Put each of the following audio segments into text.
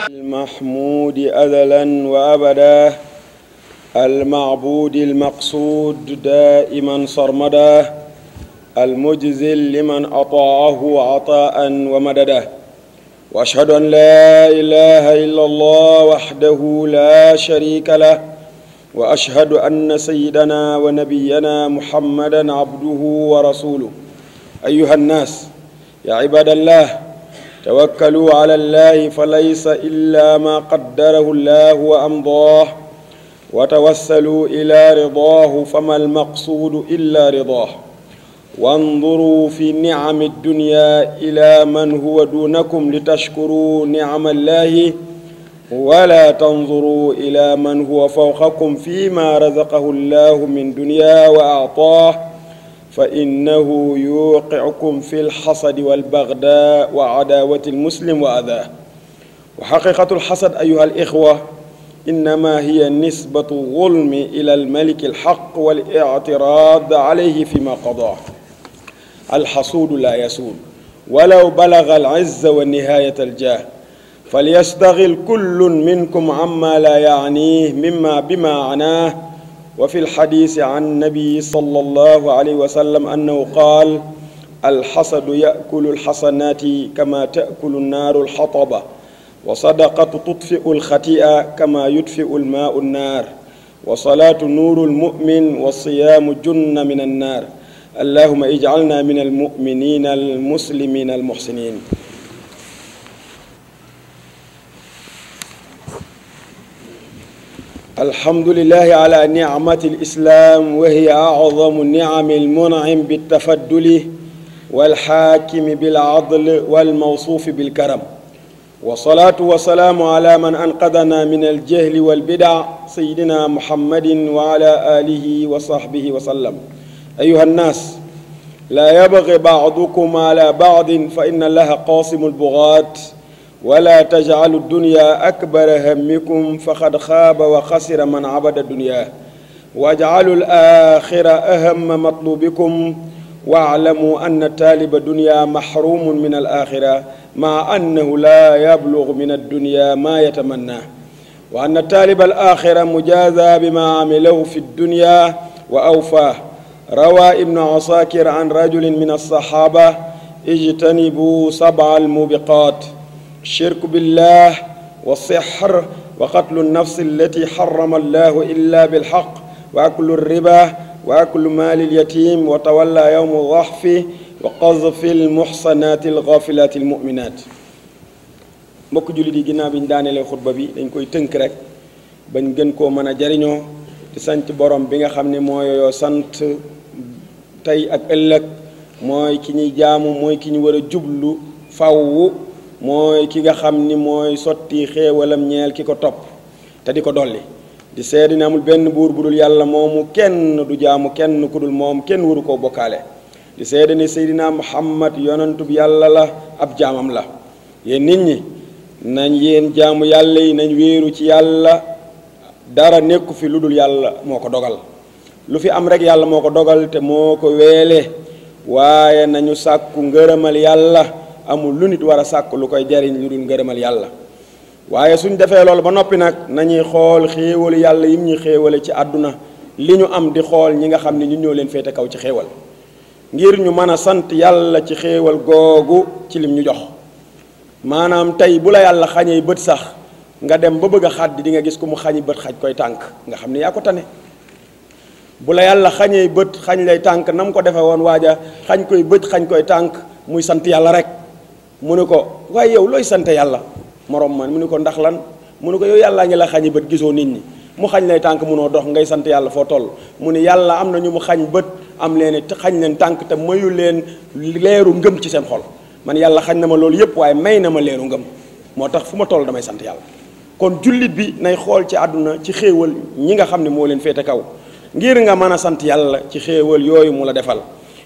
المحمود أزلا وأبدا المعبود المقصود دائما صرمدا المجزل لمن أطاعه عطاء ومددا وأشهد أن لا إله إلا الله وحده لا شريك له وأشهد أن سيدنا ونبينا محمدا عبده ورسوله أيها الناس يا عباد الله توكلوا على الله فليس إلا ما قدره الله وأمضاه وتوسلوا إلى رضاه فما المقصود إلا رضاه وانظروا في نعم الدنيا إلى من هو دونكم لتشكروا نعم الله ولا تنظروا إلى من هو فوقكم فيما رزقه الله من دنيا وأعطاه فإنه يوقعكم في الحسد والبغضاء وعداوة المسلم وأذاه وحقيقة الحسد أيها الإخوة إنما هي نسبة الظلم إلى الملك الحق والاعتراض عليه فيما قضاه الحسود لا يسود ولو بلغ العز والنهاية الجاه فليستغل كل منكم عما لا يعنيه مما بما عناه وفي الحديث عن النبي صلى الله عليه وسلم أنه قال الحسد يأكل الحسنات كما تأكل النار الحطب وصدقة تطفئ الخطيئة كما يطفئ الماء النار وصلاة نور المؤمن والصيام جنة من النار اللهم اجعلنا من المؤمنين المسلمين المحسنين الحمد لله على نعمة الإسلام وهي أعظم النعم المنعم بالتفضل والحاكم بالعدل والموصوف بالكرم والصلاة والسلام على من أنقذنا من الجهل والبدع سيدنا محمد وعلى آله وصحبه وسلم أيها الناس لا يبغي بعضكم على بعض فإن الله قاسم البغاة ولا تجعلوا الدنيا أكبر همكم فقد خاب وخسر من عبد الدنيا واجعلوا الآخرة أهم مطلوبكم واعلموا أن طالب الدنيا محروم من الآخرة مع أنه لا يبلغ من الدنيا ما يتمناه وأن طالب الآخرة مجازى بما عمله في الدنيا وأوفاه روى ابن عساكر عن رجل من الصحابة اجتنبوا 7 الموبقات الشرك بالله والسحر وقتل النفس التي حرم الله إلا بالحق وأكل الربا وأكل مال اليتيم وتولى يوم الضحف وقذف المحصنات الغافلات المؤمنات mbokk jullit yi ginnaaw bi ñu daanelee xutba bi dañ koy tënk rek bañ gën koo mën a jariñoo di sant borom bi nga xam ne moo yooyoo sant tey ak ëllëg mooy ki ñuy jaamu mooy ki ñu war a jublu fawwu mooy ki nga xam ni mooy sotti xéewalam ñeel ki ko topp te di ko dolli di seede ne amul benn buur bu dul yàlla moomu kenn du jaamu kenn ku dul moom kenn waru koo bokkaale di seede ne Seydina Muhammad yonantub yàlla la ab jaamam la yéen nit ñi nañ yéen jaamu yàlla yi nañ wéeru ci yàlla dara nekku fi lu dul yàlla moo ko dogal lu fi am rek yàlla moo ko dogal te moo ko weele waaye nañu sàkku ngërëmal yàlla amul lu nit war a sàkk lu koy jariñ lu dul ngërëmal yàlla waaye suñ defee loolu ba noppi nag nañuy xool xéewalu yàlla yim ñuy xéewale ci àdduna li ñu am di xool ñi nga xam ne ñu ñoo leen féete kaw ci xéewal ngir ñu mën a sant yàlla ci xéewal googu ci lim ñu jox maanaam tey bu la yàlla xañee bët sax nga dem ba bëgg a xàddi di nga gis ku mu xañi bët xaj koy tànk nga xam ne yaa ko tane bu la yàlla xañee bët xañ lay tànk na mu ko defee woon waaja xañ koy bët xañ koy tànk muy sant yàlla rek mu ne ko waaye yow looy sant yàlla morom man mu ne ko ndax lan mu ne ko yow yàllaa ngi la xañi bët gisoo nit ñi mu xañ lay tànk munoo dox ngay sant yàlla foo toll mu ne yàlla am na ñu mu xañ bët am leen xañ leen tànk te mayu leen leeru ngëm ci seen xol man yàlla xañ na ma loolu yëpp waaye may na ma leeru ngëm moo tax fu ma toll damay sant yàlla. kon jullit bi nay xool ci àdduna ci xéewal ñi nga xam ne moo leen féete kaw ngir nga mën a sant yàlla ci xéewal yooyu mu la defal,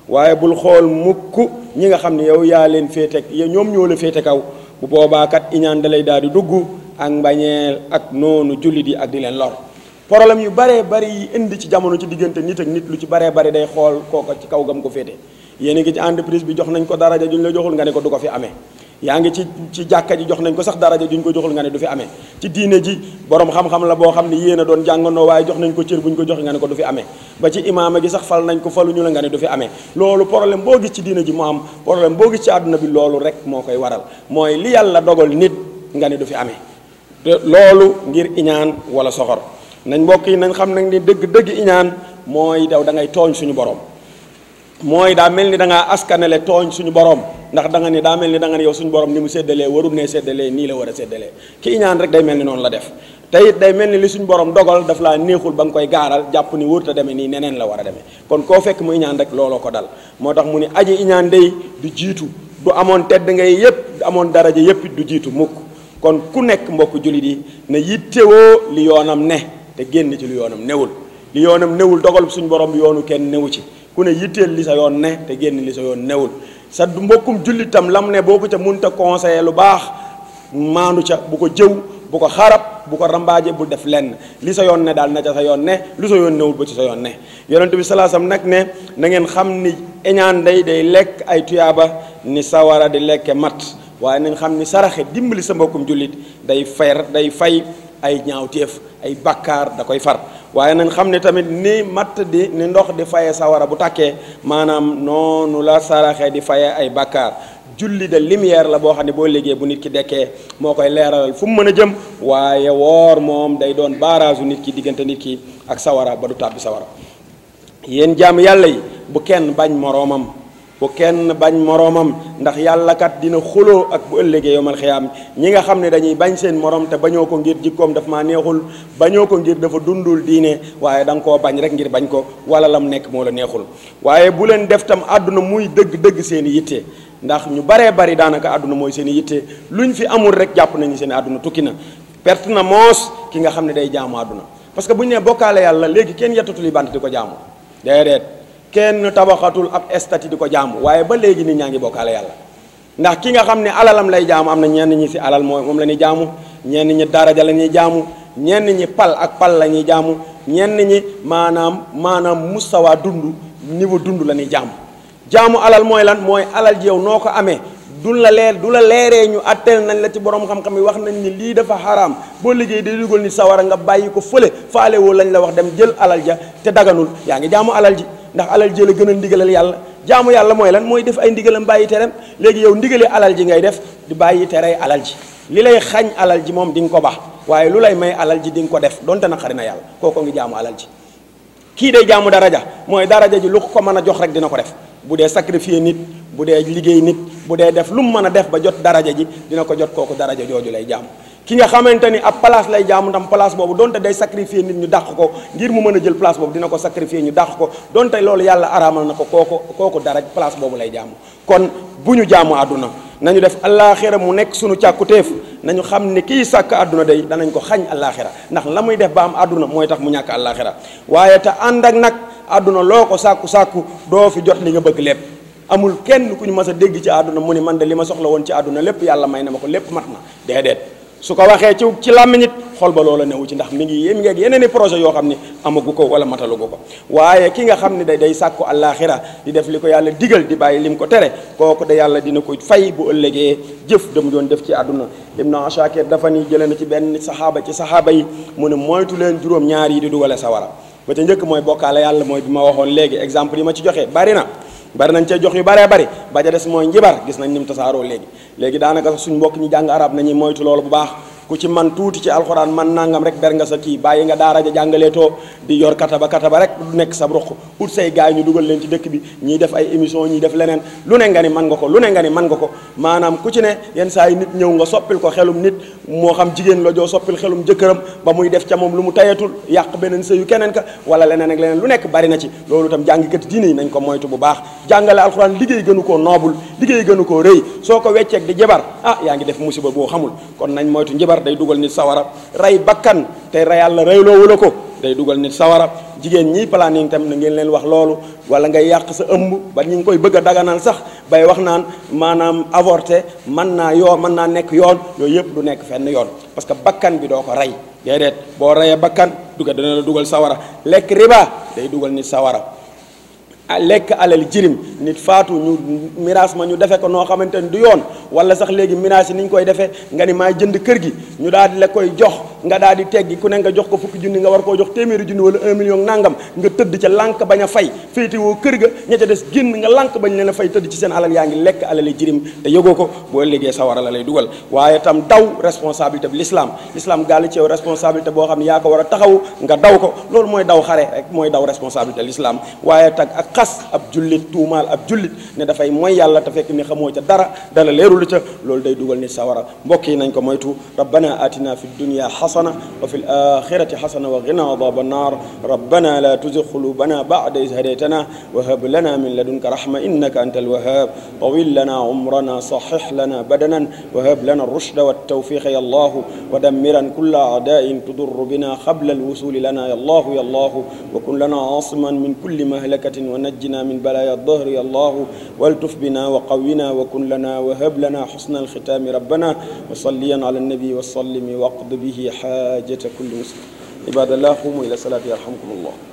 waaye bul xool mukk ñi nga xam ne yow yaa leen féete ñoom ñoo la féete kaw. bu boobaa kat iñaan da lay daal di dugg ak mbañeel ak noonu jullit yi ak di leen lor. problème yu baree bari yi indi ci jamono ci diggante nit ak nit lu ci baree bari day xool kooka ci kaw gam ko féete. yéen a ngi ci entreprise bi jox nañ ko daraja juñ la joxul nga ne ko du ko fi amee, yaa ngi ci jàkka ji jox nañ ko sax daraja juñ ko joxul nga ne du fi amee, ci diine ji borom xam-xam la boo xam ne yéen a doon jàngandoo waaye jox nañ ko cër buñ ko jox nga ne ko du fi amee, ba ci imaama gi sax fal nañ ko faluñu la nga ne du fi amee. loolu problème boo gis ci diine ji mu am, problème boo gis ci àdduna bi loolu rek moo koy waral, mooy li yàlla dogal nit nga ne du fi amee. te loolu ngir iñaan wala soxor. nañ mbokk yi nañ xam nag ni dëgg iñaan mooy daw da ngay tooñ suñu borom, mooy daa mel ni da ngaa askanele tooñ suñu borom, ndax da nga ni daa mel ni da nga ne yow suñu borom ni mu séddalee warul ne séddalee nii la war a séddalee. ki iñaan rek day mel ni noonu la def, te it day mel ni li suñu borom dogal daf laa neexul ba nga koy gaaral jàpp ni wërta demee nii neneen la war a demee. kon koo fekk mu iñaan rek looloo ko dal. moo tax mu ni aji iñaan day du jiitu, du amoon tedd ngay yépp, du amoon daraja yépp du jiitu mukk. kon ku nekk mbokk jullit yi na yittewoo li yoonam ne te génn ci li yoonam newul. li yoonam newul dogal suñu borom yoonu kenn newu ci, ku ne yitteel li sa yoon ne te génn li sa yoon newul. sa mbokkum jullitam lam ne boo ko ca munta conseiller lu baax maandu ca, bu ko jëw, bu ko xarab, bu ko rambaaje, bu def lenn. li sa yoon ne daal na ca sa yoon ne, lu sa yoon newul ba ci sa yoon ne. yonent bi salaasam nag ne na ngeen xam ni iñaan day lekk ay tuyaaba ni sawara di lekke mat, waaye nañ xam ni saraxe dimbali sa mbokkum jullit day fay ay ñaawteef, ay bakkaar da koy far. waaye nañ xam ne tamit ni matt di ni ndox di faye sawara bu tàkkee, maanaam noonu la saraxe di faye ay bakkaar. julli de lumière la boo xam ne boo liggéey bu nit ki dekkee moo koy leeralal fu mu mën a jëm, waaye woor moom day doon baaraasu nit ki diggante nit ki ak sawara ba du tàbbi sawara. yéen jaam yàlla yi bu kenn bañ moroomam, bu kenn bañ moroomam, ndax yàlla kat dina xuloo ak bu ëllëgee yowmal xiyaam ñi nga xam ne dañuy bañ seen morom te bañoo ko ngir jikkoom daf maa neexul, bañoo ko ngir dafa dundul diine, waaye da nga koo bañ rek ngir bañ ko wala lam nekk moo la neexul. waaye bu leen def tam àdduna muy dëgg seen i yitte, ndax ñu baree bari daanaka àdduna mooy seen i yitte, luñ fi amul rek jàpp nañu seen i àdduna tukki na. perte na moos ki nga xam ne day jaamu àdduna, parce que bu ñu nee bokkaale yàlla léegi kenn yettatul yi bant di ko jaamu, déedéet kenn tabaxatul ab estati di ko jaamu, waaye ba léegi nit ñaa ngi bokkaale yàlla. ndax ki nga xam ne alalam lay jaamu am na ñenn ñi si alal moom la ñuy jaamu, ñenn ñi daraja la ñuy jaamu, ñenn ñi pal la ñuy jaamu, ñenn ñi maanaam mustawa dund niveau dund la ñuy jaamu alal mooy lan, mooy alal ji yow noo ko amee du la leeree ñu atteel nañ la ci borom xam-xam yi wax nañ ni lii dafa xaraam, boo liggéey day dugal ni sawara nga bàyyi ko fële faale woo lañ la wax dem jël alal ja te daganul, yaa ngi jaamu alal ji. ndax alal ji la gën a ndigalal yàlla. jaamu yàlla mooy lan, mooy def ay ndigalam bàyyi tereem. léegi yow ndigalee alal ji ngay def di bàyyi terey alal ji, li lay xañ alal ji moom di nga ko baax, waaye lu lay may alal ji di nga ko def donte na xari na yàlla, kooko ngi jaamu alal ji. kii day jaamu daraja, mooy daraja ji lu ko mën a jox rek dina ko def, bu dee sacrifier nit, bu dee liggéey nit, bu dee def lu mu mën a def ba jot daraja ji dina ko jot, kooku daraja jooju lay jaamu. ki nga xamante ni ab place lay jaamu ndam place boobu donte day sacrifier nit ñu dàq ko ngir mu mën a jël place boobu dina ko sacrifier ñu dàq ko donte loolu yàlla araamal na ko, kooku daraj place boobu lay jaamu. kon bu ñu jaamu àdduna nañu def allaaxira mu nekk sunu càkkutéef, nañu xam ni kii sàkk àdduna day danañ ko xañ allaaxira, ndax la muy def ba am àdduna mooy tax mu ñàkk allaaxira. waaye te ànd ak nag àdduna loo ko sàkku doo fi jot li nga bëgg lépp. amul kenn ku ñu mës a dégg ci àdduna mu ni man de li ma soxla woon ci àdduna lépp yàlla may na ma ko, lépp mat na, déedéet. su ko waxee ci làmmiñ it xol ba loola newu ci, ndax mi ngi ak yeneen i projet yoo xam ni amagu ko wala matalugu ko. waaye ki nga xam ne day sàkku àllaaxira di def li ko yàlla digal di bàyyi lim ko tere, kooku de yàlla dina ko fay bu ëllëgee jëf dem doon def ci àdduna. Ibnu Asakir dafa ni jëlee na ci benn saxaaba yi mu ne moytu leen juróom ñaar yi di dugale sawara. ba ca njëkk mooy bokkaale yàlla, mooy bi ma waxoon léegi exemple yi ma ci joxe bari nañ cee jox yu baree bari. ba ja des mooy njibar, gis nañ ni mu tasaaroo léegi daanaka suñ mbokk ñi jàng arab nañuy moytu loolu bu baax. ku ci man tuuti ci alxuraan man nangam rek ber nga sa kii bàyyi nga daara ja jàngaleetoo di yor kataba rek du nekk sa ruq ut say gaay ñu dugal leen ci dëkk bi ñiy def ay émission ñiy def leneen lu ne nga ni man nga ko lu ne nga ni man nga ko maanaam ku ci ne yenn saa yi nit ñëw nga soppil ko xelum nit moo xam jigéen la joo soppil xelum jëkkëram ba muy def ca moom lu mu tayatul yàq beneen sëyu keneen ka wala leneen ak leneen lu nekk bari na ci loolu itam jàngkat diine yi nañ ko moytu bu baax jàngale alxuraan liggéey gënu koo noobul liggéey gënu koo rëy soo ko wecceeg di jabar yaa ngi def musiba boo xamul kon nañ moytu njabar day dugal nit sawara rey bakkan te rey yàlla reyloowu la ko day dugal nit sawara jigéen ñi planning tam na ngeen leen wax loolu wala ngay yàq sa ëmb ba ñu ngi koy bëgg a daganal sax bay wax naan maanaam avorté mën naa nekk yoon yooyu yëpp du nekk fenn yoon parce que bakkan bi doo ko rey déedéet boo reyee bakkan dana la dugal sawara lekk riba day dugal nit sawara lekk alal jirim nit faatu ñu miraas ma ñu defe ko noo xamante ni du yoon wala sax léegi miraas yi ni ñu koy defee nga ni maay jënd kër gi ñu daal di la koy jox nga daal di teggi ku ne nga jox ko fukki junni nga war koo jox téeméeri junni wala 1 million nangam nga tëdd ca lànk bañ a fay féetewoo kër ga ña ca des génn nga lànk bañ leen a fay tëdd ci seen alal yaa ngi lekk alali jirim te yëgoo ko boo liggéey sawara la lay dugal waaye tam daw responsabilité bi l'islam gàll ci yow responsabilité boo xam ne yaa ko war a taxaw nga daw ko loolu mooy daw xare rek mooy daw responsabilité l'islam waaye tag ak xas ab jullit tuumaal ab jullit ne dafay mooy yàlla te fekk ni xamoo ca dara leerul ca loolu day dugal nit sawara mbokk yi nañ ko moytu rabbana atina fi dunya xasana wa fi alaxirati xasana wa qina adaba annar rabbana la tuzigh qulubana ba'da idh hadaytana wa hab lana min ladunka rahma innaka anta alwahhab tawil lana umrana sahih lana badanan wa hab lana الرشد والتوفيق يا الله ودمرا كل أعداء تضر بنا قبل الوصول لنا يا الله وكن لنا عاصما من كل مهلكة ونجنا من بلايا الظهر يا الله والتف بنا وقونا وكن لنا وهب لنا حسن الختام ربنا وصليا على النبي وسلم واقض به حاجة كل مسلم عباد الله قوموا إلى الصلاة يرحمكم الله